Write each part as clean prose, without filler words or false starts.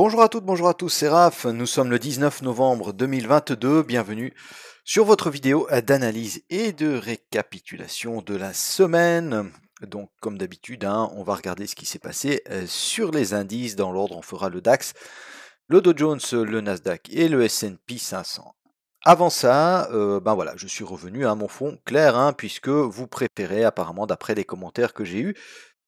Bonjour à toutes, bonjour à tous, c'est Raph. Nous sommes le 19 novembre 2022. Bienvenue sur votre vidéo d'analyse et de récapitulation de la semaine. Donc, comme d'habitude, on va regarder ce qui s'est passé sur les indices. Dans l'ordre, on fera le DAX, le Dow Jones, le Nasdaq et le S&P 500. Avant ça, voilà, je suis revenu à mon fond clair, puisque vous préférez apparemment, d'après les commentaires que j'ai eus,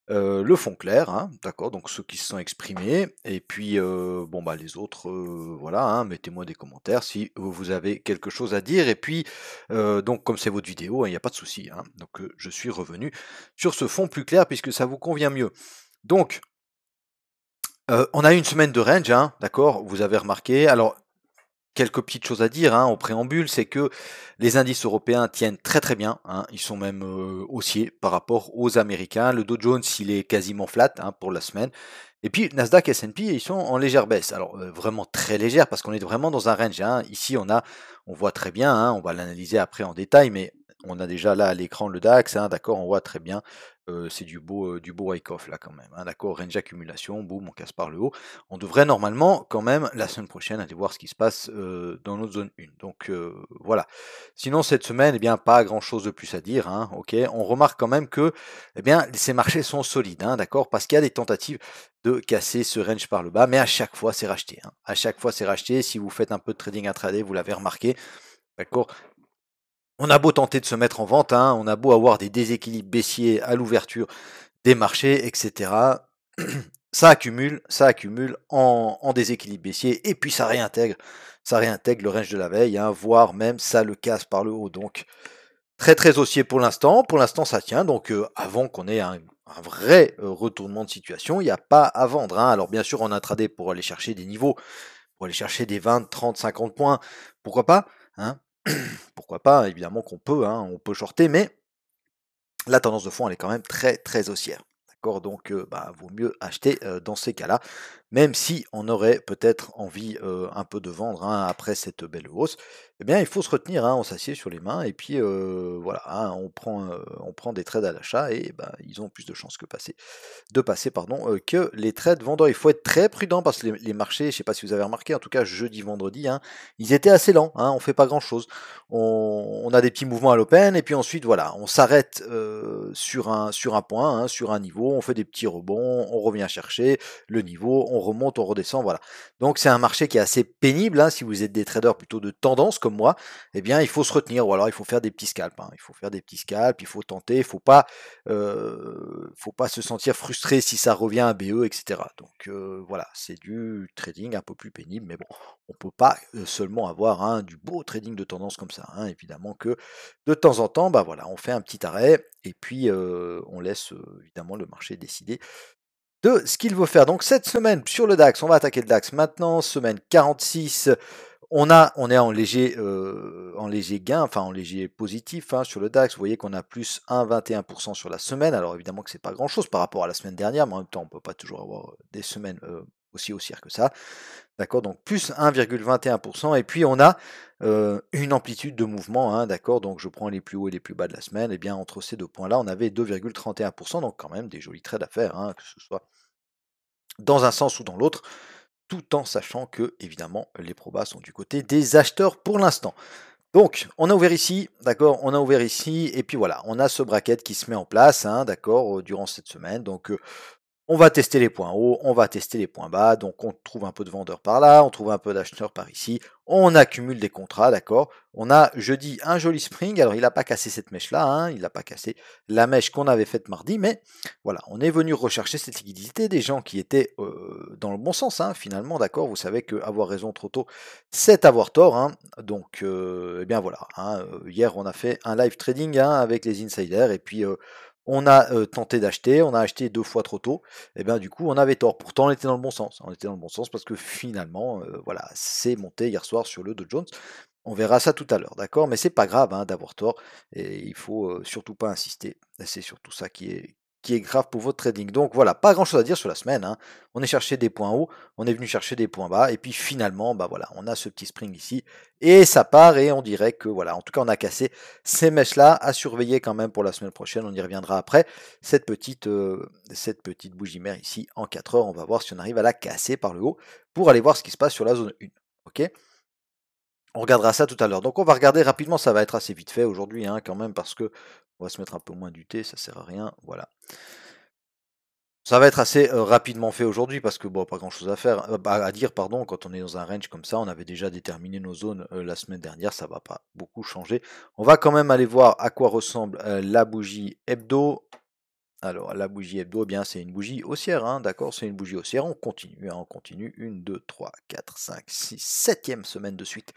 le fond clair, d'accord, donc ceux qui se sont exprimés, et puis les autres, voilà, mettez-moi des commentaires si vous avez quelque chose à dire, et puis donc comme c'est votre vidéo, il n'y a pas de souci, donc je suis revenu sur ce fond plus clair puisque ça vous convient mieux. Donc, on a eu une semaine de range, d'accord, vous avez remarqué. Alors, quelques petites choses à dire au préambule, c'est que les indices européens tiennent très très bien, ils sont même haussiers par rapport aux Américains. Le Dow Jones, il est quasiment flat pour la semaine. Et puis Nasdaq et S&P, ils sont en légère baisse. Alors vraiment très légère parce qu'on est vraiment dans un range. Ici, on voit très bien, on va l'analyser après en détail, mais on a déjà là à l'écran le DAX, d'accord, on voit très bien. C'est du beau wake-off là quand même, d'accord, range accumulation, boum, on casse par le haut. On devrait normalement quand même la semaine prochaine aller voir ce qui se passe dans notre zone 1. Donc voilà. Sinon cette semaine, pas grand chose de plus à dire, ok. On remarque quand même que ces marchés sont solides, d'accord, parce qu'il y a des tentatives de casser ce range par le bas, mais à chaque fois c'est racheté. À chaque fois c'est racheté. Si vous faites un peu de trading intraday, vous l'avez remarqué, d'accord. On a beau tenter de se mettre en vente, on a beau avoir des déséquilibres baissiers à l'ouverture des marchés, etc. Ça accumule en déséquilibre baissier, et puis ça réintègre le range de la veille, voire même ça le casse par le haut. Donc très très haussier pour l'instant. Pour l'instant ça tient, donc avant qu'on ait un vrai retournement de situation, il n'y a pas à vendre. Alors bien sûr en intraday pour aller chercher des niveaux, pour aller chercher des 20, 30, 50 points, pourquoi pas, pourquoi pas, évidemment qu'on peut, on peut shorter, mais la tendance de fond, elle est quand même très très haussière. D'accord, donc vaut mieux acheter dans ces cas-là, même si on aurait peut-être envie un peu de vendre après cette belle hausse. Il faut se retenir, on s'assied sur les mains et puis voilà, on prend des trades à l'achat et ils ont plus de chances de passer que les trades vendeurs. Il faut être très prudent parce que les marchés, je ne sais pas si vous avez remarqué, en tout cas jeudi, vendredi, ils étaient assez lents, on fait pas grand-chose. On a des petits mouvements à l'open et puis ensuite voilà, on s'arrête sur un point, sur un niveau, on fait des petits rebonds, on revient chercher le niveau, on remonte, on redescend, voilà. Donc c'est un marché qui est assez pénible, si vous êtes des traders plutôt de tendance comme moi, il faut se retenir ou alors il faut faire des petits scalps, il faut faire des petits scalps, il faut tenter, faut pas se sentir frustré si ça revient à BE, etc. Donc voilà, c'est du trading un peu plus pénible, mais bon, on peut pas seulement avoir du beau trading de tendance comme ça. Évidemment que de temps en temps, voilà, on fait un petit arrêt et puis on laisse évidemment le marché décider de ce qu'il veut faire. Donc cette semaine sur le DAX, on va attaquer le DAX maintenant, semaine 46. On est en léger gain, enfin en léger positif sur le DAX. Vous voyez qu'on a plus 1,21% sur la semaine. Alors évidemment que c'est pas grand-chose par rapport à la semaine dernière, mais en même temps on peut pas toujours avoir des semaines aussi haussières que ça. D'accord, donc plus 1,21%. Et puis on a une amplitude de mouvement, d'accord, donc je prends les plus hauts et les plus bas de la semaine. Entre ces deux points-là, on avait 2,31%, donc quand même des jolis trades à faire, que ce soit dans un sens ou dans l'autre, tout en sachant que, évidemment, les probas sont du côté des acheteurs pour l'instant. Donc, on a ouvert ici, d'accord, on a ouvert ici, et puis voilà, on a ce bracket qui se met en place, d'accord, durant cette semaine. Donc, on va tester les points hauts, on va tester les points bas, donc on trouve un peu de vendeurs par là, on trouve un peu d'acheteurs par ici, on accumule des contrats, d'accord. On a jeudi un joli spring, alors il n'a pas cassé cette mèche-là, il n'a pas cassé la mèche qu'on avait faite mardi, mais voilà, on est venu rechercher cette liquidité des gens qui étaient dans le bon sens, finalement, d'accord. Vous savez que avoir raison trop tôt, c'est avoir tort, donc voilà. Hier on a fait un live trading avec les insiders, et puis on a tenté d'acheter, on a acheté 2 fois trop tôt, et du coup on avait tort. Pourtant on était dans le bon sens, on était dans le bon sens parce que finalement, voilà, c'est monté hier soir sur le Dow Jones. On verra ça tout à l'heure, d'accord? Mais c'est pas grave d'avoir tort et il faut surtout pas insister. C'est surtout ça qui est grave pour votre trading. Donc voilà, pas grand chose à dire sur la semaine, hein. On est cherché des points hauts, on est venu chercher des points bas, et puis finalement, bah voilà, on a ce petit spring ici, et ça part, et on dirait que voilà, en tout cas on a cassé ces mèches-là, à surveiller quand même pour la semaine prochaine, on y reviendra après, cette petite bougie mère ici en 4 heures, on va voir si on arrive à la casser par le haut, pour aller voir ce qui se passe sur la zone 1, ok. On regardera ça tout à l'heure. Donc on va regarder rapidement, ça va être assez vite fait aujourd'hui, hein, quand même, parce que on va se mettre un peu moins du thé, ça sert à rien, voilà. Ça va être assez rapidement fait aujourd'hui parce que bon, pas grand chose à faire, à dire, pardon, quand on est dans un range comme ça, on avait déjà déterminé nos zones la semaine dernière, ça va pas beaucoup changer. On va quand même aller voir à quoi ressemble la bougie hebdo. Alors, la bougie hebdo, eh bien, c'est une bougie haussière, hein, d'accord, c'est une bougie haussière, on continue, hein, on continue, 1, 2, 3, 4, 5, 6, 7e semaine de suite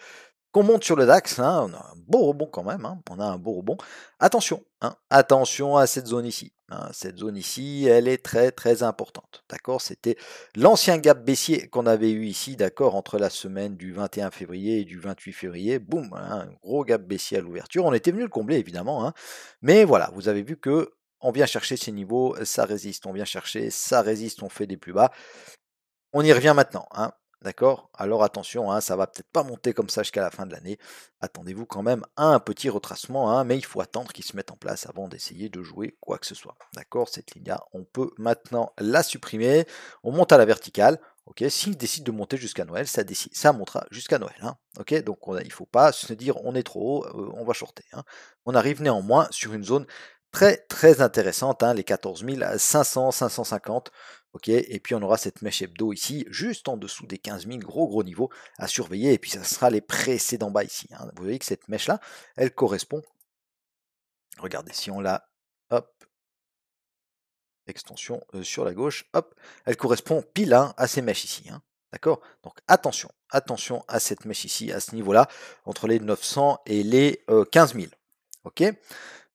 qu'on monte sur le DAX, hein, on a un beau rebond quand même, hein, on a un beau rebond. Attention, hein, attention à cette zone ici. Hein, cette zone ici, elle est très très importante. D'accord, c'était l'ancien gap baissier qu'on avait eu ici, d'accord, entre la semaine du 21 février et du 28 février. Boum, hein, un gros gap baissier à l'ouverture. On était venu le combler évidemment, hein, mais voilà, vous avez vu que on vient chercher ces niveaux, ça résiste. On vient chercher, ça résiste, on fait des plus bas. On y revient maintenant, hein. D'accord? Alors attention, hein, ça va peut-être pas monter comme ça jusqu'à la fin de l'année. Attendez-vous quand même à un petit retracement, hein, mais il faut attendre qu'il se mette en place avant d'essayer de jouer quoi que ce soit. D'accord? Cette ligne-là, on peut maintenant la supprimer. On monte à la verticale. Ok? S'il décide de monter jusqu'à Noël, ça montera jusqu'à Noël. Hein, ok? Donc il ne faut pas se dire on est trop haut, on va shorter. Hein. On arrive néanmoins sur une zone très très intéressante, hein, les 14 500, 550. Ok, et puis on aura cette mèche hebdo ici, juste en dessous des 15 000, gros niveau à surveiller, et puis ça sera les précédents bas ici. Hein. Vous voyez que cette mèche-là, elle correspond, regardez, si on la, hop, extension sur la gauche, hop, elle correspond pile à ces mèches ici. Hein. D'accord? Donc attention à cette mèche ici, à ce niveau-là, entre les 900 et les 15 000. Ok?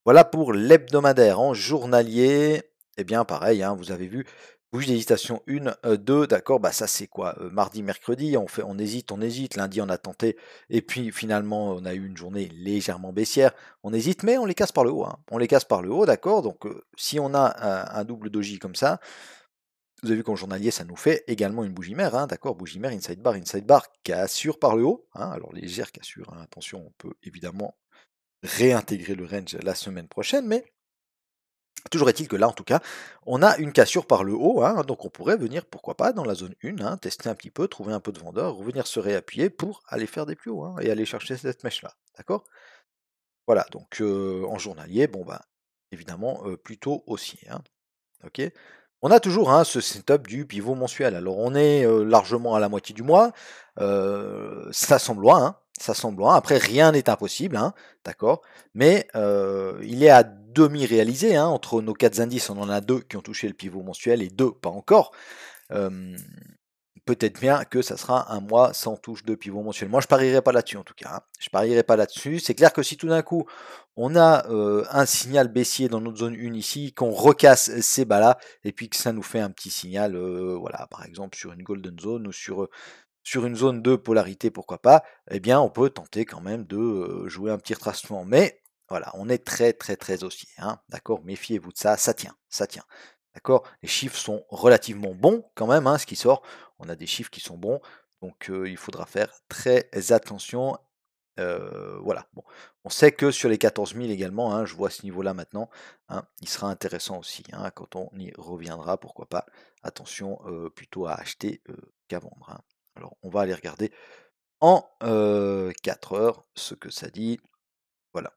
Voilà pour l'hebdomadaire. En journalier, eh bien pareil, hein, vous avez vu, bougie d'hésitation 1, 2, d'accord, bah ça c'est quoi? Mardi, mercredi, on hésite, lundi on a tenté, et puis finalement on a eu une journée légèrement baissière, on hésite, mais on les casse par le haut, hein. On les casse par le haut, d'accord, donc si on a un double doji comme ça, vous avez vu qu'en journalier ça nous fait également une bougie mère, hein, d'accord, bougie mère, inside bar, cassure par le haut, hein, alors légère cassure, hein, attention, on peut évidemment réintégrer le range la semaine prochaine, mais toujours est-il que là, en tout cas, on a une cassure par le haut, hein, donc on pourrait venir, pourquoi pas, dans la zone 1, hein, tester un petit peu, trouver un peu de vendeur, revenir se réappuyer pour aller faire des plus hauts, hein, et aller chercher cette mèche-là, d'accord? Voilà, donc en journalier, bon bah, évidemment, plutôt haussier, hein, ok? On a toujours hein, ce setup du pivot mensuel. Alors on est largement à la moitié du mois, ça semble loin, hein, ça semble loin. Après rien n'est impossible, hein, d'accord. Mais il est à demi réalisé hein, entre nos 4 indices. On en a 2 qui ont touché le pivot mensuel et 2 pas encore. Peut-être bien que ça sera un mois sans touche de pivot mensuel. Moi, je parierais pas là-dessus en tout cas. Hein. Je parierais pas là-dessus. C'est clair que si tout d'un coup, on a un signal baissier dans notre zone 1 ici, qu'on recasse ces bas-là, et puis que ça nous fait un petit signal, voilà, par exemple sur une golden zone ou sur une zone de polarité, pourquoi pas, eh bien, on peut tenter quand même de jouer un petit retracement. Mais voilà, on est très très très haussier. Hein, d'accord, méfiez-vous de ça, ça tient, ça tient. D'accord, les chiffres sont relativement bons quand même, hein, ce qui sort. On a des chiffres qui sont bons, donc il faudra faire très attention. Voilà, bon. On sait que sur les 14 000 également, hein, je vois ce niveau-là maintenant, hein, il sera intéressant aussi, hein, quand on y reviendra, pourquoi pas. Attention plutôt à acheter qu'à vendre. Hein. Alors on va aller regarder en 4 heures ce que ça dit. Voilà.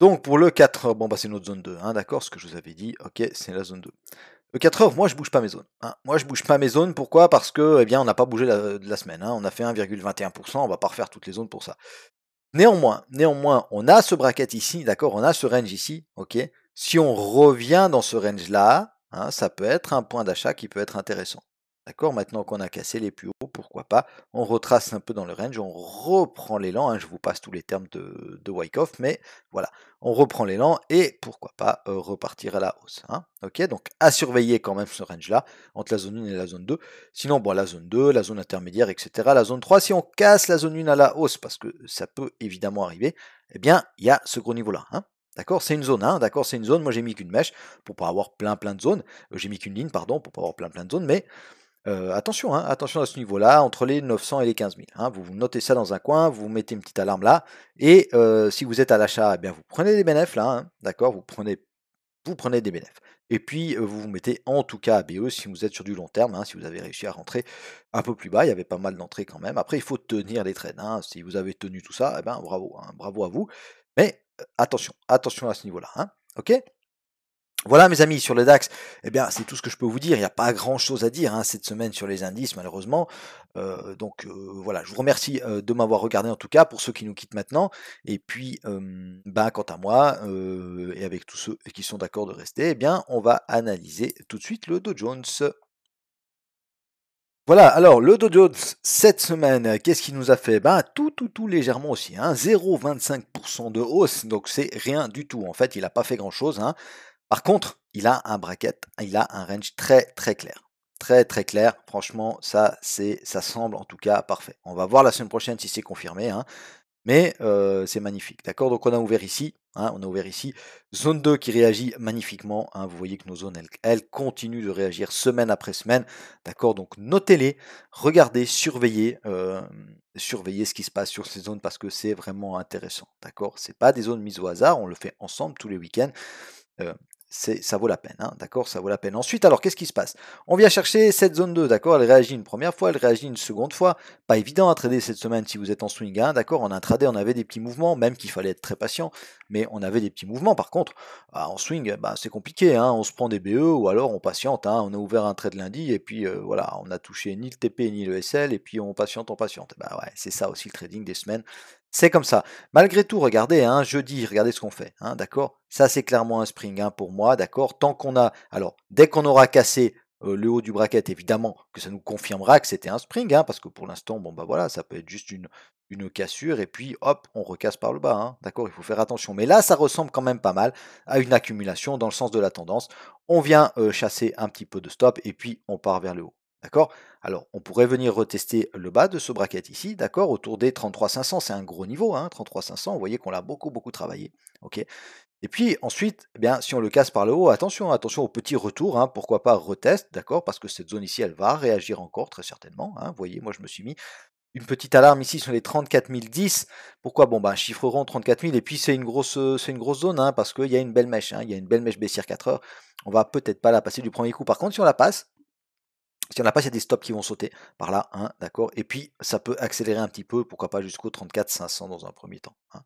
Donc pour le 4 heures, bon bah c'est notre zone 2, hein, d'accord, ce que je vous avais dit, ok, c'est la zone 2. Le 4 heures, moi je bouge pas mes zones. Hein. Moi je bouge pas mes zones, pourquoi? Parce que eh bien on n'a pas bougé de la semaine, hein. On a fait 1,21%, on va pas refaire toutes les zones pour ça. Néanmoins, on a ce bracket ici, d'accord, on a ce range ici, ok. Si on revient dans ce range-là, hein, ça peut être un point d'achat qui peut être intéressant. D'accord, maintenant qu'on a cassé les plus hauts, pourquoi pas, on retrace un peu dans le range, on reprend l'élan, hein, je vous passe tous les termes de Wyckoff, mais voilà, on reprend l'élan et pourquoi pas repartir à la hausse. Hein, ok, donc à surveiller quand même ce range-là, entre la zone 1 et la zone 2. Sinon, bon, la zone 2, la zone intermédiaire, etc. La zone 3, si on casse la zone 1 à la hausse, parce que ça peut évidemment arriver, eh bien, il y a ce gros niveau-là. Hein. D'accord, c'est une zone, hein, d'accord, c'est une zone. Moi, j'ai mis qu'une mèche pour pas avoir plein de zones. J'ai mis qu'une ligne, pardon, pour pas avoir plein de zones. Mais attention, hein, attention à ce niveau-là, entre les 900 et les 15 000. Hein, vous notez ça dans un coin, vous mettez une petite alarme là. Et si vous êtes à l'achat, eh bien, vous prenez des bénéfices là, hein, d'accord, vous prenez des bénéfices. Et puis, vous vous mettez en tout cas à BE si vous êtes sur du long terme, hein, si vous avez réussi à rentrer un peu plus bas. Il y avait pas mal d'entrées quand même. Après, il faut tenir les trades, hein. Si vous avez tenu tout ça, eh ben, bravo, hein, bravo à vous. Mais attention, attention à ce niveau-là. Hein, ok. Voilà mes amis, sur le DAX, eh bien c'est tout ce que je peux vous dire, il n'y a pas grand-chose à dire hein, cette semaine sur les indices malheureusement. Donc voilà, je vous remercie de m'avoir regardé en tout cas pour ceux qui nous quittent maintenant. Et puis ben, quant à moi, et avec tous ceux qui sont d'accord de rester, eh bien on va analyser tout de suite le Dow Jones. Voilà, alors le Dow Jones cette semaine, qu'est-ce qu'il nous a fait? Ben tout légèrement aussi, hein, 0,25% de hausse, donc c'est rien du tout. En fait, il n'a pas fait grand-chose, hein. Par contre, il a un bracket, il a un range très clair. Très clair. Franchement, ça semble en tout cas parfait. On va voir la semaine prochaine si c'est confirmé, hein, mais c'est magnifique. D'accord. Donc on a ouvert ici, hein, on a ouvert ici. Zone 2 qui réagit magnifiquement. Hein, vous voyez que nos zones, elles continuent de réagir semaine après semaine. D'accord. Donc notez-les, regardez, surveillez ce qui se passe sur ces zones parce que c'est vraiment intéressant. D'accord. C'est pas des zones mises au hasard. On le fait ensemble tous les week-ends. Euh, ça vaut la peine, hein, d'accord, ça vaut la peine. Ensuite, alors qu'est-ce qui se passe? On vient chercher cette zone 2, d'accord, elle réagit une première fois, elle réagit une seconde fois. Pas évident à trader cette semaine si vous êtes en swing, hein, d'accord, en intraday on avait des petits mouvements, même qu'il fallait être très patient, mais on avait des petits mouvements. Par contre, en swing, bah, c'est compliqué, hein, on se prend des BE ou alors on patiente, hein, on a ouvert un trade lundi et puis voilà, on a touché ni le TP ni le SL et puis on patiente, on patiente. Bah ouais, c'est ça aussi le trading des semaines, c'est comme ça. Malgré tout, regardez, hein, jeudi, regardez ce qu'on fait, hein, d'accord? Ça, c'est clairement un spring hein, pour moi, d'accord? Tant qu'on a, alors, dès qu'on aura cassé le haut du bracket, évidemment que ça nous confirmera que c'était un spring, hein, parce que pour l'instant, bon bah voilà, ça peut être juste une cassure, et puis hop, on recasse par le bas, hein, d'accord? Il faut faire attention. Mais là, ça ressemble quand même pas mal à une accumulation dans le sens de la tendance. On vient chasser un petit peu de stop, et puis on part vers le haut. D'accord? Alors, on pourrait venir retester le bas de ce bracket ici, d'accord, autour des 33 500, c'est un gros niveau, hein, 33 500, vous voyez qu'on l'a beaucoup travaillé, ok. Et puis ensuite, eh bien, si on le casse par le haut, attention, attention au petit retour, hein, pourquoi pas retest, d'accord, parce que cette zone ici, elle va réagir encore très certainement, hein, vous voyez, moi je me suis mis une petite alarme ici sur les 34 010, pourquoi, bon, ben, chiffre rond 34 000, et puis c'est une grosse zone, hein, parce qu'il y a une belle mèche, hein, il y a une belle mèche baissière 4 heures, on va peut-être pas la passer du premier coup, par contre, si on la passe, il y a des stops qui vont sauter par là, hein, d'accord. Et puis ça peut accélérer un petit peu, pourquoi pas jusqu'au 34 500 dans un premier temps. Hein.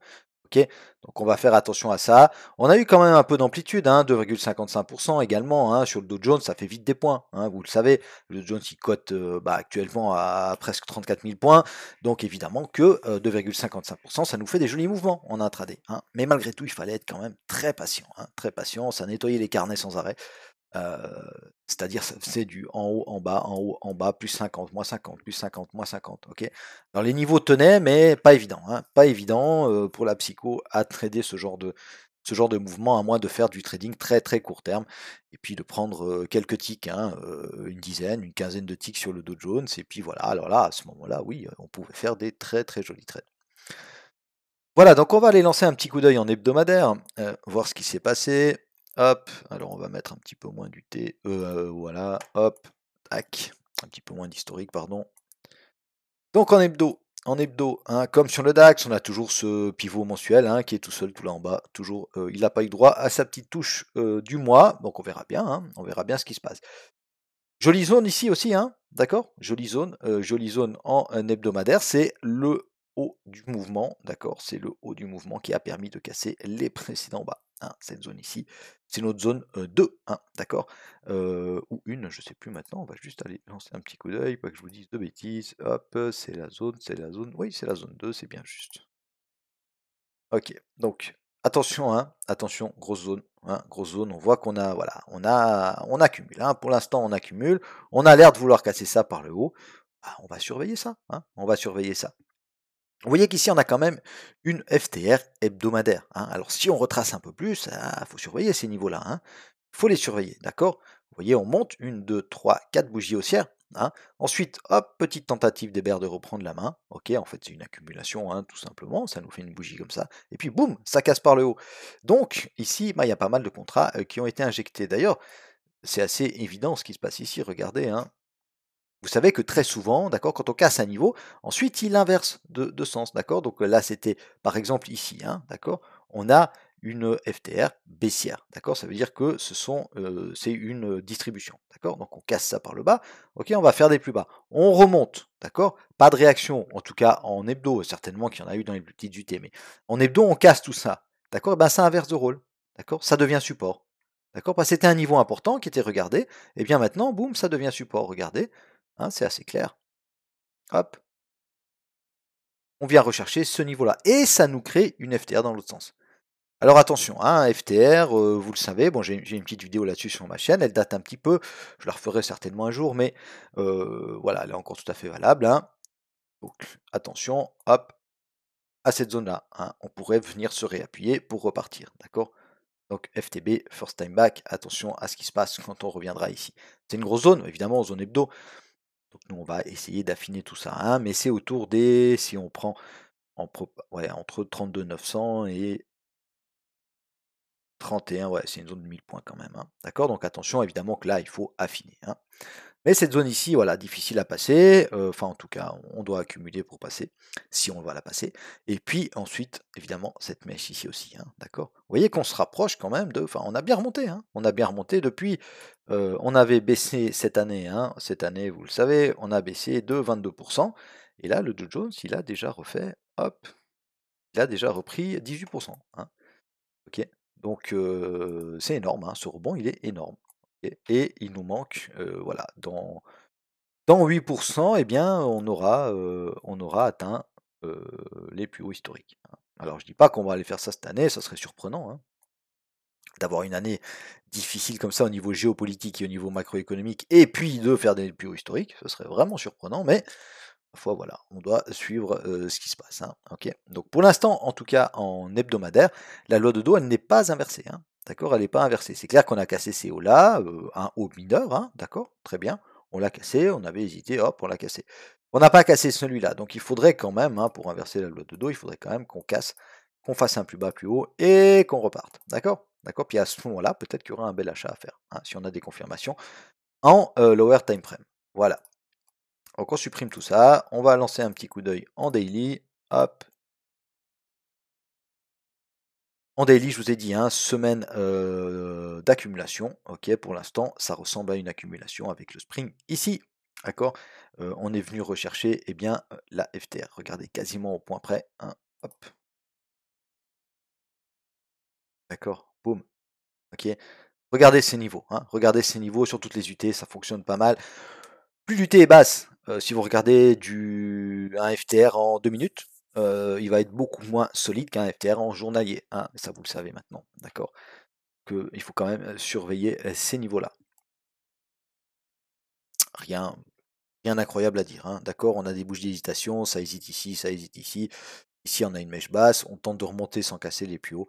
Ok, donc on va faire attention à ça. On a eu quand même un peu d'amplitude, hein, 2,55% également hein, sur le Dow Jones, ça fait vite des points. Hein, vous le savez, le Dow Jones il cote actuellement à presque 34 000 points, donc évidemment que 2,55%, ça nous fait des jolis mouvements en intraday. Hein. Mais malgré tout, il fallait être quand même très patient, hein, très patient. Ça nettoyait les carnets sans arrêt. C'est-à-dire c'est du en haut, en bas, plus 50, moins 50, plus 50, moins 50, ok. Alors les niveaux tenaient, mais pas évident, hein, pas évident pour la psycho à trader ce genre de mouvement, à moins de faire du trading très court terme, et puis de prendre quelques ticks, hein, une dizaine, une quinzaine de ticks sur le Dow Jones, et puis voilà, alors là, à ce moment-là, oui, on pouvait faire des très jolis trades. Voilà, donc on va aller lancer un petit coup d'œil en hebdomadaire, voir ce qui s'est passé. Hop, alors on va mettre un petit peu moins du T, voilà, hop, tac, un petit peu moins d'historique, pardon. Donc en hebdo, hein, comme sur le DAX, on a toujours ce pivot mensuel hein, qui est tout seul, tout là en bas, toujours, il n'a pas eu droit à sa petite touche du mois, donc on verra bien, hein, on verra bien ce qui se passe. Jolie zone ici aussi, hein, d'accord? Jolie zone en hebdomadaire, c'est le haut du mouvement, d'accord? C'est le haut du mouvement qui a permis de casser les précédents bas. Hein, cette zone ici, c'est notre zone 2, hein, d'accord? Ou une, je sais plus maintenant, on va juste aller lancer un petit coup d'œil, pas que je vous dise de bêtises. Hop, c'est la zone, oui, c'est la zone 2, c'est bien juste. Ok, donc attention, hein, attention, grosse zone, hein, grosse zone. On voit qu'on a, voilà, on accumule. Hein, pour l'instant, on accumule. On a l'air de vouloir casser ça par le haut. Ah, on va surveiller ça. Hein, on va surveiller ça. Vous voyez qu'ici, on a quand même une FTR hebdomadaire. Hein. Alors, si on retrace un peu plus, il faut surveiller ces niveaux-là. Il faut les surveiller, d'accord? Vous voyez, on monte une, deux, trois, quatre bougies haussières. hein. Ensuite, hop, petite tentative d'Hébert de reprendre la main. Ok, en fait, c'est une accumulation, hein, tout simplement. Ça nous fait une bougie comme ça. Et puis, boum, ça casse par le haut. Donc, ici, bah, il y a pas mal de contrats qui ont été injectés. D'ailleurs, c'est assez évident ce qui se passe ici. Regardez, hein. Vous savez que très souvent, d'accord, quand on casse un niveau, ensuite il inverse de sens, d'accord. Donc là, c'était par exemple ici, hein, d'accord, on a une FTR baissière, d'accord. Ça veut dire que c'est une distribution, d'accord. Donc on casse ça par le bas, ok, on va faire des plus bas. On remonte, d'accord. Pas de réaction, en tout cas en hebdo, certainement qu'il y en a eu dans les plus petites UT, mais en hebdo, on casse tout ça, d'accord. Et ben ça inverse de rôle, d'accord. Ça devient support, d'accord. Parce que c'était un niveau important qui était regardé, et bien maintenant, boum, ça devient support, regardez. Hein, c'est assez clair. Hop, on vient rechercher ce niveau-là. Et ça nous crée une FTR dans l'autre sens. Alors attention, hein, FTR, vous le savez, bon, j'ai une petite vidéo là-dessus sur ma chaîne, elle date un petit peu, je la referai certainement un jour, mais voilà, elle est encore tout à fait valable. Hein. Donc attention, hop, à cette zone-là, hein, on pourrait venir se réappuyer pour repartir, d'accord. Donc FTB, first time back, attention à ce qui se passe quand on reviendra ici. C'est une grosse zone, évidemment, zone hebdo, donc nous on va essayer d'affiner tout ça, hein, mais c'est autour des, si on prend ouais, entre 32 900 et 31, ouais, c'est une zone de 1000 points quand même, hein. D'accord. Donc attention, évidemment que là, il faut affiner, hein. Mais cette zone ici, voilà, difficile à passer, enfin en tout cas, on doit accumuler pour passer, si on va la passer. Et puis ensuite, évidemment, cette mèche ici aussi, hein, d'accord. Vous voyez qu'on se rapproche quand même de, enfin on a bien remonté, hein, on a bien remonté depuis, on avait baissé cette année, vous le savez, on a baissé de 22%, et là, le Dow Jones, il a déjà refait, hop, il a déjà repris 18%, hein. OK. Donc c'est énorme, hein, ce rebond, il est énorme. OK. Et il nous manque, voilà, dans 8%, eh bien, on aura atteint, heu, les plus hauts historiques, hein. Alors je dis pas qu'on va aller faire ça cette année, ça serait surprenant, hein, d'avoir une année difficile comme ça au niveau géopolitique et au niveau macroéconomique et puis de faire des plus hauts historiques, ce serait vraiment surprenant, mais ma foi, voilà, on doit suivre ce qui se passe, hein, ok. Donc pour l'instant, en tout cas en hebdomadaire, la loi de dos, elle n'est pas inversée, hein, d'accord, elle n'est pas inversée. C'est clair qu'on a cassé ces hauts-là, un haut mineur, hein, d'accord, très bien. On l'a cassé, on avait hésité, hop, on l'a cassé. On n'a pas cassé celui-là, donc il faudrait quand même, hein, pour inverser la loi de dos, il faudrait quand même qu'on casse, qu'on fasse un plus bas, plus haut et qu'on reparte, d'accord, d'accord. Puis à ce moment-là, peut-être qu'il y aura un bel achat à faire, hein, si on a des confirmations en lower time frame. Voilà. Donc on supprime tout ça, on va lancer un petit coup d'œil en daily, hop. En daily, je vous ai dit, hein, semaine d'accumulation, ok, pour l'instant, ça ressemble à une accumulation avec le spring ici, d'accord. On est venu rechercher, eh bien, la FTR, regardez, quasiment au point près, hein, hop, d'accord, boum, ok. Regardez ces niveaux, hein, regardez ces niveaux sur toutes les UT, ça fonctionne pas mal. Plus l'UT est basse, si vous regardez un FTR en 2 minutes, il va être beaucoup moins solide qu'un FTR en journalier, hein, ça vous le savez maintenant, d'accord? Il faut quand même surveiller ces niveaux-là. Rien, rien d'incroyable à dire, hein, d'accord? On a des bouches d'hésitation, ça hésite ici, ça hésite ici. Ici, on a une mèche basse, on tente de remonter sans casser les plus hauts.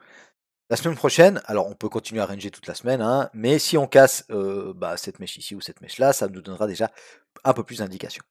La semaine prochaine, alors on peut continuer à ranger toute la semaine, hein, mais si on casse bah, cette mèche ici ou cette mèche-là, ça nous donnera déjà un peu plus d'indications.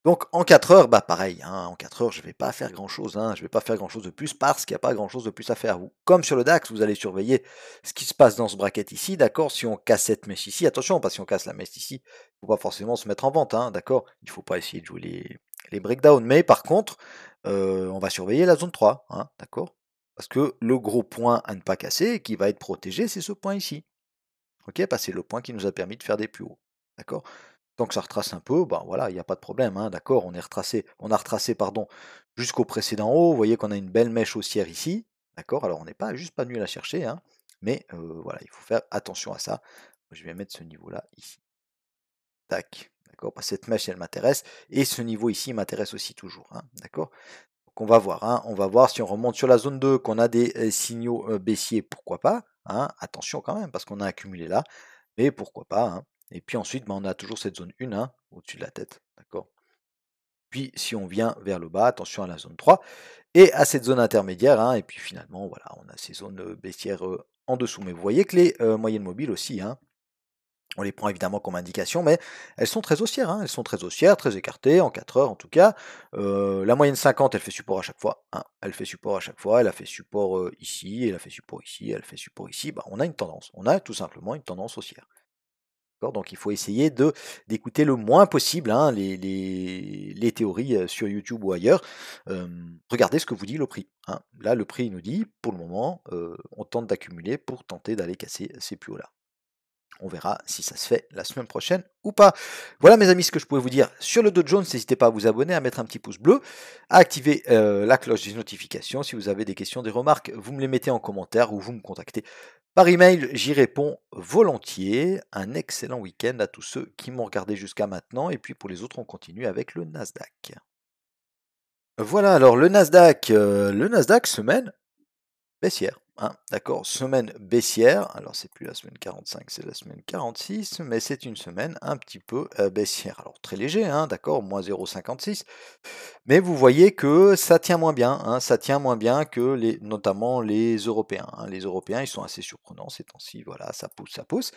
Donc en 4 heures, bah pareil, hein, en 4 heures, je ne vais pas faire grand-chose, hein, je vais pas faire grand-chose de plus parce qu'il n'y a pas grand-chose de plus à faire. Comme sur le DAX, vous allez surveiller ce qui se passe dans ce bracket ici, d'accord? Si on casse cette mèche ici, attention, parce que si on casse la mèche ici, il ne faut pas forcément se mettre en vente, hein, d'accord? Il ne faut pas essayer de jouer les breakdowns. Mais par contre, on va surveiller la zone 3, hein, d'accord? Parce que le gros point à ne pas casser, qui va être protégé, c'est ce point ici. Ok? Parce que c'est le point qui nous a permis de faire des plus hauts. D'accord? Tant que ça retrace un peu, bah voilà, il n'y a pas de problème, hein, d'accord, on a retracé pardon, jusqu'au précédent haut, vous voyez qu'on a une belle mèche haussière ici, d'accord, alors on n'est pas juste pas venu la chercher, hein, mais voilà, il faut faire attention à ça. Je vais mettre ce niveau-là ici. Tac, d'accord, parce que cette mèche elle m'intéresse, et ce niveau ici m'intéresse aussi toujours, hein, d'accord. Donc on va voir, hein, on va voir si on remonte sur la zone 2, qu'on a des signaux baissiers, pourquoi pas, hein, attention quand même, parce qu'on a accumulé là, mais pourquoi pas, hein. Et puis ensuite, bah, on a toujours cette zone 1, hein, au-dessus de la tête, d'accord. Puis si on vient vers le bas, attention à la zone 3 et à cette zone intermédiaire, hein, et puis finalement, voilà, on a ces zones baissières en dessous. Mais vous voyez que les moyennes mobiles aussi, hein, On les prend évidemment comme indication, mais elles sont très haussières, hein, elles sont très haussières, très écartées, en 4 heures en tout cas. La moyenne 50, elle fait support à chaque fois, hein, elle fait support à chaque fois, elle a fait support ici, elle a fait support ici, elle fait support ici. Bah, on a une tendance, on a tout simplement une tendance haussière. D'accord, donc il faut essayer d'écouter le moins possible, hein, les théories sur YouTube ou ailleurs. Regardez ce que vous dit le prix, hein. Là, le prix il nous dit, pour le moment, on tente d'accumuler pour tenter d'aller casser ces plus hauts-là. On verra si ça se fait la semaine prochaine ou pas. Voilà mes amis ce que je pouvais vous dire sur le Dow Jones. N'hésitez pas à vous abonner, à mettre un petit pouce bleu, à activer la cloche des notifications. Si vous avez des questions, des remarques, vous me les mettez en commentaire ou vous me contactez par email. J'y réponds volontiers. Un excellent week-end à tous ceux qui m'ont regardé jusqu'à maintenant. Et puis pour les autres, on continue avec le Nasdaq. Voilà, alors le Nasdaq semaine baissière, hein, d'accord, semaine baissière, alors c'est plus la semaine 45, c'est la semaine 46, mais c'est une semaine un petit peu baissière. Alors très léger, hein, d'accord, moins 0,56, mais vous voyez que ça tient moins bien, hein, ça tient moins bien que notamment les Européens, hein. Les Européens, ils sont assez surprenants ces temps-ci, voilà, ça pousse, ça pousse.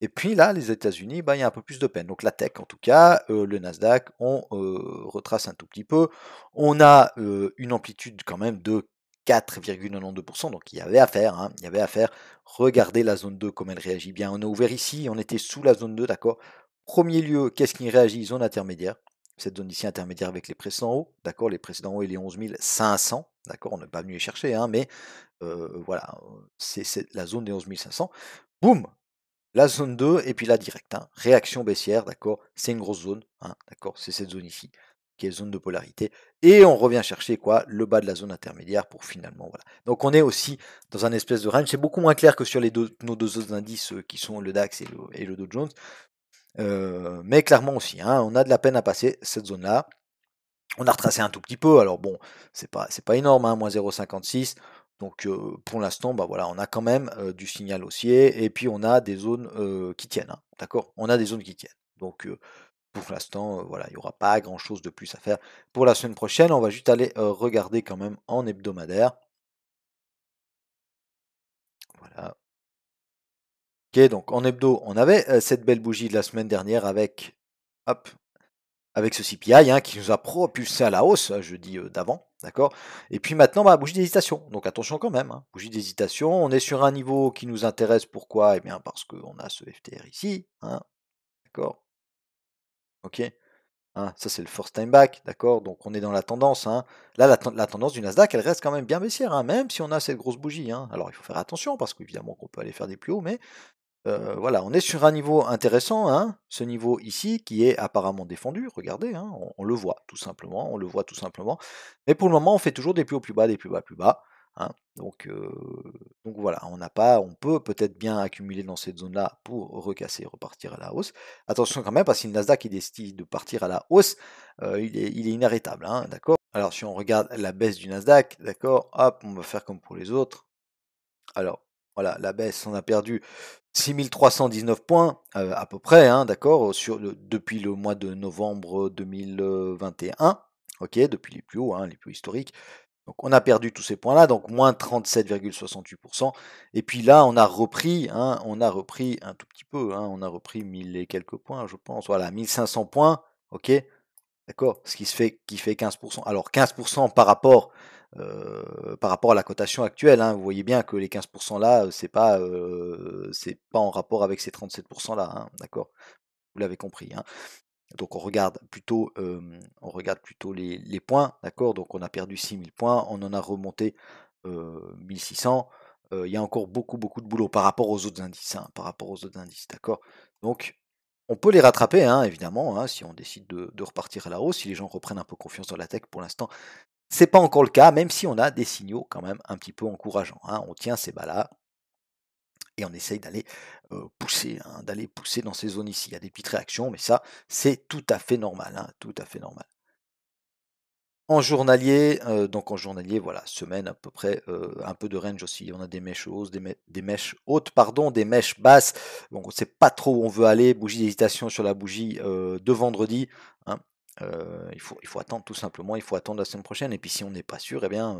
Et puis là, les États-Unis, bah, il y a un peu plus de peine. Donc la tech, en tout cas, le Nasdaq, on retrace un tout petit peu. On a une amplitude quand même de 4,92%, donc il y avait à faire, hein, il y avait à faire. Regardez la zone 2, comme elle réagit bien. On a ouvert ici, on était sous la zone 2, d'accord. Premier lieu, qu'est-ce qui réagit? Zone intermédiaire. Cette zone ici intermédiaire avec les précédents hauts, d'accord. Les précédents hauts et les 11 500, d'accord. On n'est pas venu les chercher, hein, mais voilà, c'est la zone des 11 500. Boum, la zone 2 et puis la directe, hein, réaction baissière, d'accord, c'est une grosse zone, hein, d'accord, c'est cette zone ici, qui est zone de polarité, et on revient chercher quoi, le bas de la zone intermédiaire pour finalement, voilà. Donc on est aussi dans un espèce de range, c'est beaucoup moins clair que sur nos deux autres indices qui sont le DAX et le Dow Jones, mais clairement aussi, hein, on a de la peine à passer cette zone-là. On a retracé un tout petit peu, alors bon, c'est pas énorme, hein, moins 0,56. Donc pour l'instant, bah voilà, on a quand même du signal haussier et puis on a des zones qui tiennent, hein, d'accord. On a des zones qui tiennent. Donc pour l'instant, voilà, il n'y aura pas grand chose de plus à faire. Pour la semaine prochaine, on va juste aller regarder quand même en hebdomadaire. Voilà. Ok, donc en hebdo, on avait cette belle bougie de la semaine dernière avec, hop, avec ce CPI hein, qui nous a propulsé à la hausse jeudi d'avant, d'accord. Et puis maintenant, bah, bougie d'hésitation. Donc attention quand même, hein, bougie d'hésitation. On est sur un niveau qui nous intéresse. Pourquoi? Eh bien parce qu'on a ce FTR ici, hein, d'accord. Ok. Hein, ça c'est le first time back, d'accord. Donc on est dans la tendance. Hein. Là, la tendance du Nasdaq, elle reste quand même bien baissière, hein, même si on a cette grosse bougie. Hein. Alors il faut faire attention parce qu'évidemment qu'on peut aller faire des plus hauts, mais voilà, on est sur un niveau intéressant, hein, ce niveau ici qui est apparemment défendu. Regardez, hein, on le voit tout simplement, on le voit tout simplement. Mais pour le moment, on fait toujours des plus hauts plus bas, des plus bas plus bas. Hein. Donc voilà, on peut peut-être bien accumuler dans cette zone-là pour recasser et repartir à la hausse. Attention quand même, parce que si le Nasdaq il décide de partir à la hausse, il est inarrêtable, hein, d'accord. Alors si on regarde la baisse du Nasdaq, d'accord, hop, on va faire comme pour les autres. Alors, voilà, la baisse, on a perdu 6319 points à peu près, hein, d'accord, depuis le mois de novembre 2021, ok, depuis les plus hauts, hein, les plus historiques. Donc on a perdu tous ces points-là, donc moins 37,68%. Et puis là, on a repris un tout petit peu, hein, on a repris 1000 et quelques points, je pense, voilà, 1500 points, ok, d'accord? Ce qui fait 15%. Alors 15% par rapport à la cotation actuelle, hein. Vous voyez bien que les 15% là, c'est pas en rapport avec ces 37% là, hein, d'accord? Vous l'avez compris, hein. Donc on regarde plutôt les points, d'accord? Donc on a perdu 6000 points, on en a remonté 1600. Il y a encore beaucoup, beaucoup de boulot par rapport aux autres indices, hein, par rapport aux autres indices, d'accord? Donc on peut les rattraper, hein, évidemment, hein, si on décide de repartir à la hausse, si les gens reprennent un peu confiance dans la tech. Pour l'instant, c'est pas encore le cas, même si on a des signaux quand même un petit peu encourageants, hein. On tient ces bas-là et on essaye d'aller pousser, hein, d'aller pousser dans ces zones ici. Il y a des petites réactions, mais ça, c'est tout à fait normal, hein, tout à fait normal. Donc en journalier, voilà, semaine à peu près, un peu de range aussi. On a des mèches hausses, des mèches hautes, pardon, des mèches basses. Donc on ne sait pas trop où on veut aller. Bougie d'hésitation sur la bougie de vendredi. Hein. il faut attendre tout simplement, il faut attendre la semaine prochaine. Et puis si on n'est pas sûr, eh ben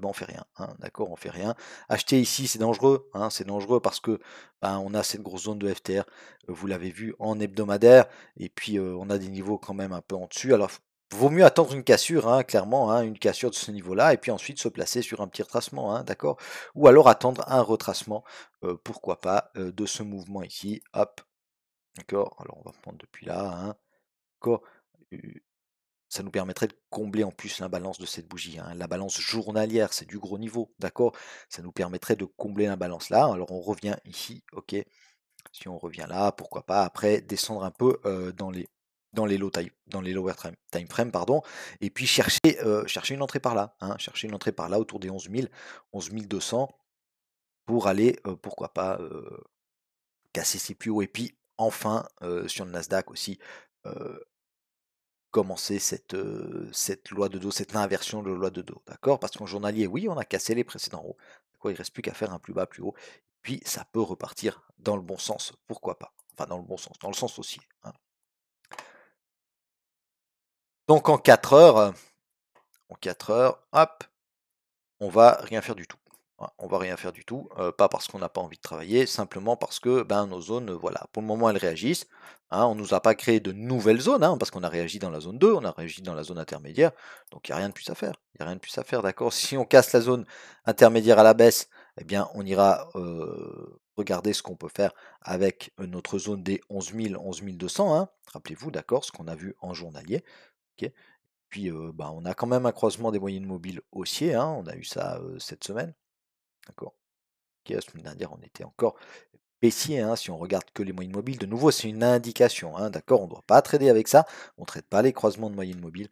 on fait rien, hein, d'accord, on fait rien. Acheter ici, c'est dangereux, hein, c'est dangereux parce que ben, on a cette grosse zone de FTR, vous l'avez vu en hebdomadaire, et puis on a des niveaux quand même un peu en dessus. Alors vaut mieux attendre une cassure, hein, clairement, hein, une cassure de ce niveau-là, et puis ensuite se placer sur un petit retracement, hein, d'accord? Ou alors attendre un retracement, pourquoi pas, de ce mouvement ici, hop, d'accord? Alors on va prendre depuis là, hein, d'accord? Ça nous permettrait de combler en plus l'imbalance de cette bougie, hein. La balance journalière, c'est du gros niveau, d'accord? Ça nous permettrait de combler l'imbalance là. Alors on revient ici, ok. Si on revient là, pourquoi pas après descendre un peu dans les lower time frame, pardon, et puis chercher une entrée par là, hein, chercher une entrée par là autour des 11 000, 11 200 pour aller, pourquoi pas, casser ses plus hauts. Et puis enfin, sur le Nasdaq aussi, euh, commencer cette loi de dos, cette inversion de loi de dos, d'accord? Parce qu'en journalier, oui, on a cassé les précédents hauts, quoi, il ne reste plus qu'à faire un plus bas, plus haut, puis ça peut repartir dans le bon sens, pourquoi pas? Enfin, dans le bon sens, dans le sens haussier, hein. Donc en 4 heures, hop, on va rien faire du tout. Ouais, on va rien faire du tout, pas parce qu'on n'a pas envie de travailler, simplement parce que ben, nos zones, voilà, pour le moment elles réagissent, hein, on ne nous a pas créé de nouvelles zones, hein, parce qu'on a réagi dans la zone 2, on a réagi dans la zone intermédiaire, donc il n'y a rien de plus à faire. Il n'y a rien de plus à faire, d'accord? Si on casse la zone intermédiaire à la baisse, eh bien on ira regarder ce qu'on peut faire avec notre zone des 11 000, 11 200, hein, rappelez-vous, d'accord, ce qu'on a vu en journalier. Ok. Puis bah, on a quand même un croisement des moyennes mobiles haussiers, hein, on a eu ça cette semaine. D'accord. OK, la semaine dernière, on était encore baissier, hein, si on regarde que les moyennes mobiles. De nouveau, c'est une indication, hein, d'accord? On ne doit pas trader avec ça. On ne traite pas les croisements de moyennes mobiles.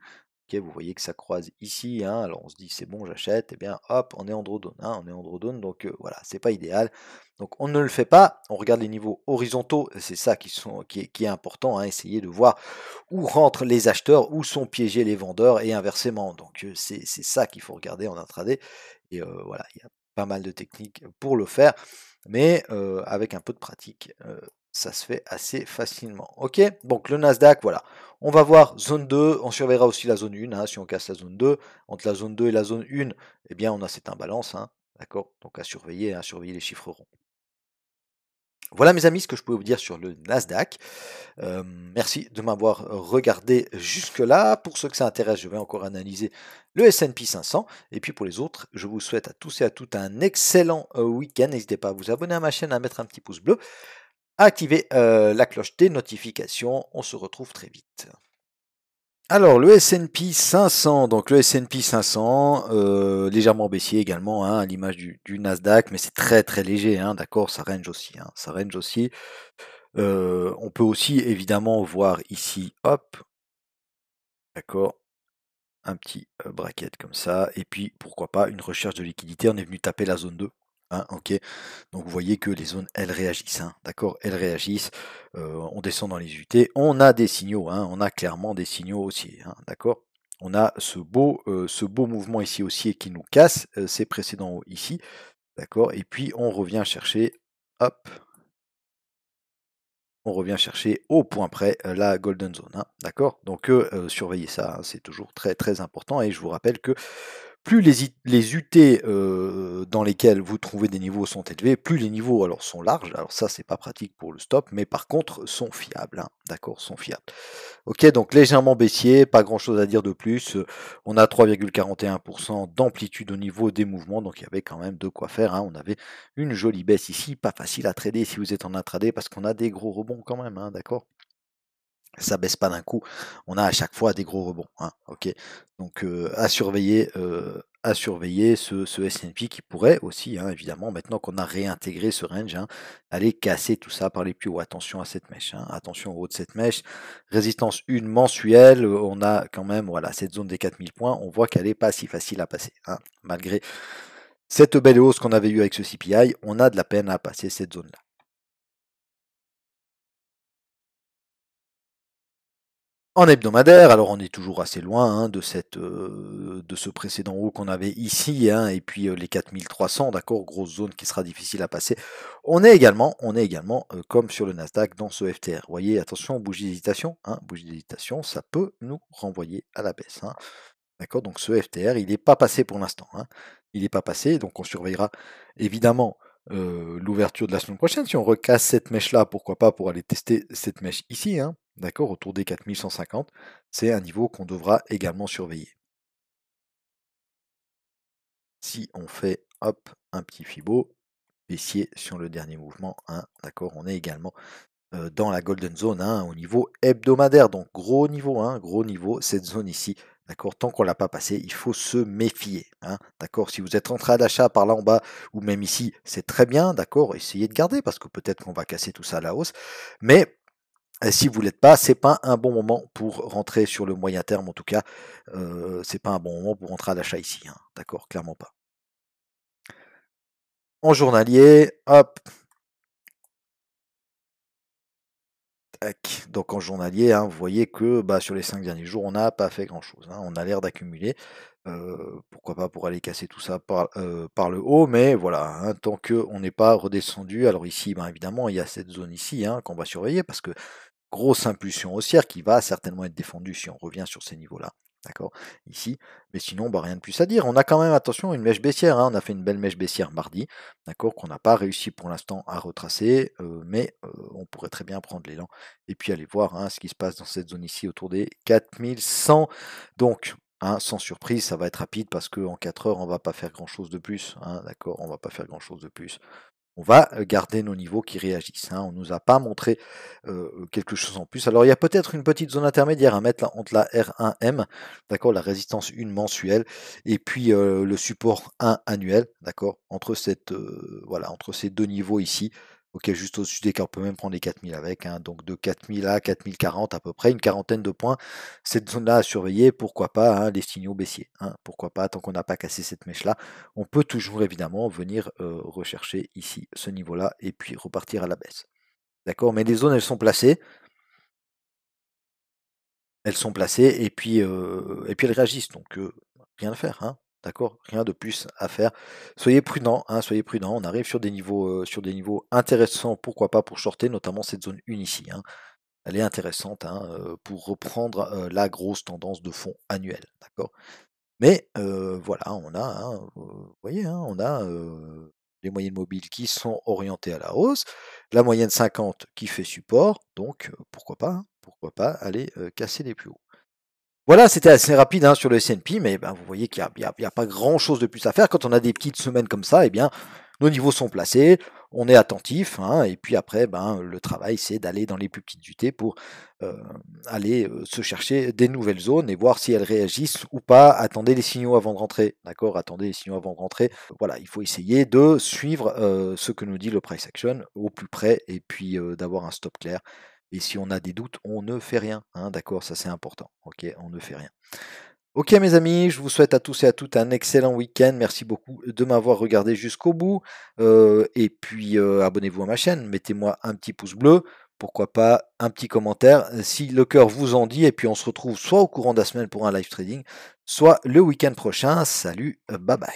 OK, vous voyez que ça croise ici, hein, alors on se dit c'est bon, j'achète. Eh bien, hop, on est en drawdown, hein, on est en drawdown, donc voilà, c'est pas idéal. Donc on ne le fait pas. On regarde les niveaux horizontaux, c'est ça qui est important, hein, essayer de voir où rentrent les acheteurs, où sont piégés les vendeurs et inversement. Donc c'est ça qu'il faut regarder en intraday. Et voilà, il y a pas mal de techniques pour le faire, mais avec un peu de pratique, ça se fait assez facilement. Ok, donc le Nasdaq, voilà. On va voir zone 2, on surveillera aussi la zone 1, hein, si on casse la zone 2. Entre la zone 2 et la zone 1, eh bien on a cette imbalance, hein, d'accord? Donc à surveiller les chiffres ronds. Voilà mes amis ce que je pouvais vous dire sur le Nasdaq. Merci de m'avoir regardé jusque-là. Pour ceux que ça intéresse, je vais encore analyser le S&P 500. Et puis pour les autres, je vous souhaite à tous et à toutes un excellent week-end. N'hésitez pas à vous abonner à ma chaîne, à mettre un petit pouce bleu, à activer la cloche des notifications. On se retrouve très vite. Alors, le S&P 500, donc le S&P 500, légèrement baissier également, hein, à l'image du Nasdaq, mais c'est très très léger, hein, d'accord, ça range aussi, hein, ça range aussi. On peut aussi évidemment voir ici, hop, d'accord, un petit bracket comme ça, et puis pourquoi pas une recherche de liquidité, on est venu taper la zone 2. Hein, ok, donc vous voyez que les zones elles réagissent, hein, d'accord, elles réagissent, on descend dans les UT, on a des signaux, hein, on a clairement des signaux haussiers, hein, d'accord, on a ce beau mouvement ici haussier qui nous casse ces précédents hauts ici, d'accord, et puis on revient chercher, hop, on revient chercher au point près la golden zone, hein, d'accord? Donc surveillez ça, hein, c'est toujours très très important, et je vous rappelle que plus les UT dans lesquels vous trouvez des niveaux sont élevés, plus les niveaux alors sont larges, alors ça c'est pas pratique pour le stop, mais par contre sont fiables, hein, d'accord, sont fiables. Ok, donc légèrement baissier, pas grand chose à dire de plus. On a 3,41% d'amplitude au niveau des mouvements, donc il y avait quand même de quoi faire, hein. On avait une jolie baisse ici, pas facile à trader si vous êtes en intraday parce qu'on a des gros rebonds quand même, hein, d'accord? Ça baisse pas d'un coup, on a à chaque fois des gros rebonds, hein, ok. Donc à surveiller ce S&P qui pourrait aussi, hein, évidemment, maintenant qu'on a réintégré ce range, hein, aller casser tout ça par les plus hauts. Attention à cette mèche, hein, attention au haut de cette mèche. Résistance 1 mensuelle, on a quand même voilà, cette zone des 4000 points, on voit qu'elle n'est pas si facile à passer, hein, malgré cette belle hausse qu'on avait eue avec ce CPI, on a de la peine à passer cette zone-là. En hebdomadaire, alors on est toujours assez loin hein, de ce précédent haut qu'on avait ici, hein, et puis les 4300, d'accord, grosse zone qui sera difficile à passer. On est également comme sur le Nasdaq dans ce FTR. Vous voyez, attention, bougie d'hésitation, hein, bougie d'hésitation, ça peut nous renvoyer à la baisse. Hein. D'accord, donc ce FTR, il n'est pas passé pour l'instant. Hein. Il n'est pas passé, donc on surveillera évidemment l'ouverture de la semaine prochaine. Si on recasse cette mèche-là, pourquoi pas pour aller tester cette mèche ici, hein, d'accord, autour des 4150. C'est un niveau qu'on devra également surveiller. Si on fait, hop, un petit Fibo, baissier sur le dernier mouvement, hein, d'accord, on est également dans la golden zone hein, au niveau hebdomadaire. Donc gros niveau, cette zone ici. D'accord, tant qu'on ne l'a pas passé, il faut se méfier. Hein, d'accord, si vous êtes rentré à l'achat par là en bas ou même ici, c'est très bien. D'accord, essayez de garder parce que peut-être qu'on va casser tout ça à la hausse. Mais si vous ne l'êtes pas, c'est pas un bon moment pour rentrer sur le moyen terme. En tout cas, c'est pas un bon moment pour rentrer à l'achat ici. Hein, d'accord, clairement pas. En journalier, hop, donc en journalier, hein, vous voyez que bah, sur les 5 derniers jours, on n'a pas fait grand-chose. Hein. On a l'air d'accumuler. Pourquoi pas pour aller casser tout ça par le haut, mais voilà, hein, tant qu'on n'est pas redescendu. Alors ici, ben, évidemment, il y a cette zone ici hein, qu'on va surveiller parce que grosse impulsion haussière qui va certainement être défendue si on revient sur ces niveaux-là. D'accord, ici, mais sinon, bah, rien de plus à dire. On a quand même, attention, une mèche baissière. Hein. On a fait une belle mèche baissière mardi, d'accord, qu'on n'a pas réussi pour l'instant à retracer, mais on pourrait très bien prendre l'élan et puis aller voir hein, ce qui se passe dans cette zone ici autour des 4100. Donc, hein, sans surprise, ça va être rapide parce qu'en 4 heures, on va pas faire grand-chose de plus. Hein, d'accord, on va pas faire grand-chose de plus. On va garder nos niveaux qui réagissent. Hein. On ne nous a pas montré quelque chose en plus. Alors il y a peut-être une petite zone intermédiaire à mettre là, entre la R1M, d'accord, la résistance 1 mensuelle, et puis le support 1 annuel, d'accord, entre voilà, entre ces deux niveaux ici. Ok, juste au-dessus des cas, on peut même prendre les 4000 avec, hein, donc de 4000 à 4040 à peu près, une quarantaine de points. Cette zone-là à surveiller, pourquoi pas, hein, les signaux baissiers, hein, pourquoi pas, tant qu'on n'a pas cassé cette mèche-là, on peut toujours évidemment venir rechercher ici ce niveau-là et puis repartir à la baisse. D'accord, mais les zones, elles sont placées et puis elles réagissent, donc rien à faire, hein. D'accord, rien de plus à faire. Soyez prudents, hein, soyez prudents. On arrive sur des niveaux intéressants, pourquoi pas pour shorter, notamment cette zone 1 ici. Hein. Elle est intéressante hein, pour reprendre la grosse tendance de fond annuelle. D'accord. Mais voilà, on a, hein, vous voyez, hein, on a les moyennes mobiles qui sont orientées à la hausse, la moyenne 50 qui fait support, donc pourquoi pas aller casser les plus hauts. Voilà, c'était assez rapide hein, sur le S&P, mais ben, vous voyez qu'il n'y a pas grand-chose de plus à faire. Quand on a des petites semaines comme ça, eh bien, nos niveaux sont placés, on est attentif, hein, et puis après, ben, le travail, c'est d'aller dans les plus petites unités pour euh, aller se chercher des nouvelles zones et voir si elles réagissent ou pas. Attendez les signaux avant de rentrer, d'accord? Attendez les signaux avant de rentrer. Voilà, il faut essayer de suivre ce que nous dit le price action au plus près et puis d'avoir un stop clair. Et si on a des doutes, on ne fait rien. Hein, d'accord, ça c'est important. Ok, on ne fait rien. Ok mes amis, je vous souhaite à tous et à toutes un excellent week-end. Merci beaucoup de m'avoir regardé jusqu'au bout. Et puis abonnez-vous à ma chaîne, mettez-moi un petit pouce bleu, pourquoi pas un petit commentaire si le cœur vous en dit. Et puis on se retrouve soit au courant de la semaine pour un live trading, soit le week-end prochain. Salut, bye bye.